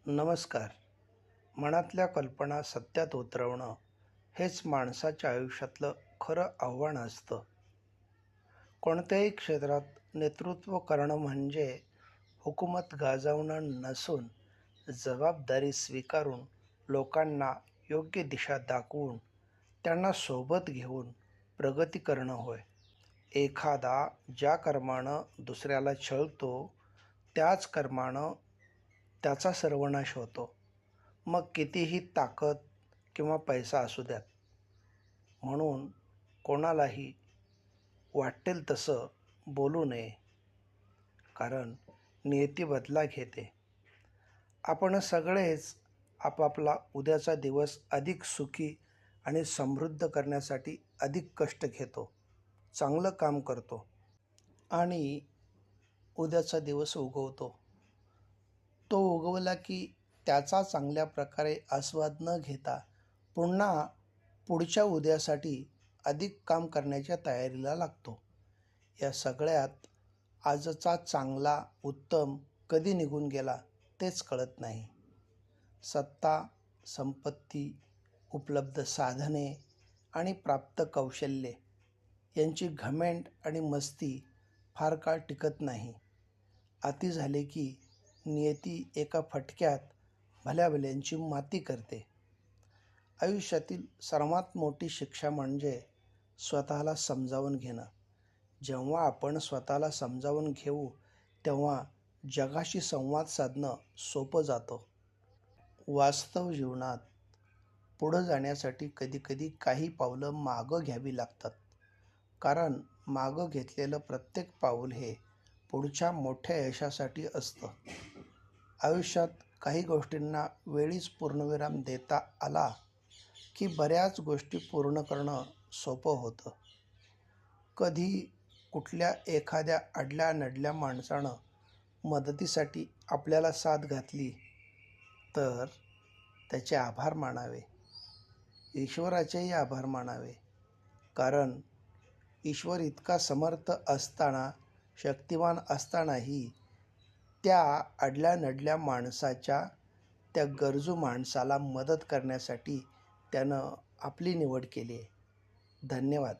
नमस्कार. मनातल्या कल्पना सत्यात उतरवणं हेच माणसाच्या आयुष्यातलं खरं आव्हान असतं. कोणत्याही क्षेत्रात नेतृत्व करणं म्हणजे हुकूमत गाजवणं नसून जबाबदारी स्वीकारून लोकांना योग्य दिशा दाखवून त्यांना सोबत घेऊन प्रगती करणं होय. एखादा ज्या कर्मानं दुसऱ्याला छळतो त्याच कर्मानं त्याचा सर्वनाश होतो. मग कितीही ताकद किंवा पैसा असू द्यात. म्हणून कोणालाही वाटेल तसं बोलू नये, कारण नियती बदला घेते. आपण सगळेच आपापला उद्याचा दिवस अधिक सुखी आणि समृद्ध करण्यासाठी अधिक कष्ट घेतो, चांगलं काम करतो आणि उद्याचा दिवस उगवतो. तो उगवला की त्याचा चांगल्या प्रकारे आस्वाद न घेता पुन्हा पुढच्या उद्यासाठी अधिक काम करण्याच्या तयारीला लागतो. या सगळ्यात आजचा चांगला उत्तम कधी निघून गेला तेच कळत नाही. सत्ता, संपत्ती, उपलब्ध साधने आणि प्राप्त कौशल्ये यांची घमेंड आणि मस्ती फार काळ टिकत नाही. अति झाले की नियती एका फटक्यात भल्याभल्यांची माती करते. आयुष्यातील सर्वात मोठी शिक्षा म्हणजे स्वतःला समजावून घेणं. जेव्हा आपण स्वतःला समजावून घेऊ तेव्हा जगाशी संवाद साधणं सोपं जातं. वास्तव जीवनात पुढं जाण्यासाठी कधीकधी काही पावलं मागं घ्यावी लागतात, कारण मागं घेतलेलं प्रत्येक पाऊल हे पुढच्या मोठ्या यशासाठी असतं. आयुष्यात काही गोष्टींना वेळीच पूर्णविराम देता आला की बऱ्याच गोष्टी पूर्ण करणं सोपं होतं. कधी कुठल्या एखाद्या अडल्या नडल्या माणसानं मदतीसाठी आपल्याला साथ घातली तर त्याचे आभार मानावे. ईश्वराचेही आभार मानावे, कारण ईश्वर इतका समर्थ असताना, शक्तिमान असतानाही त्या अडल्या नडल्या माणसाच्या, त्या गरजू माणसाला मदत करण्यासाठी त्यानं आपली निवड केली आहे. धन्यवाद.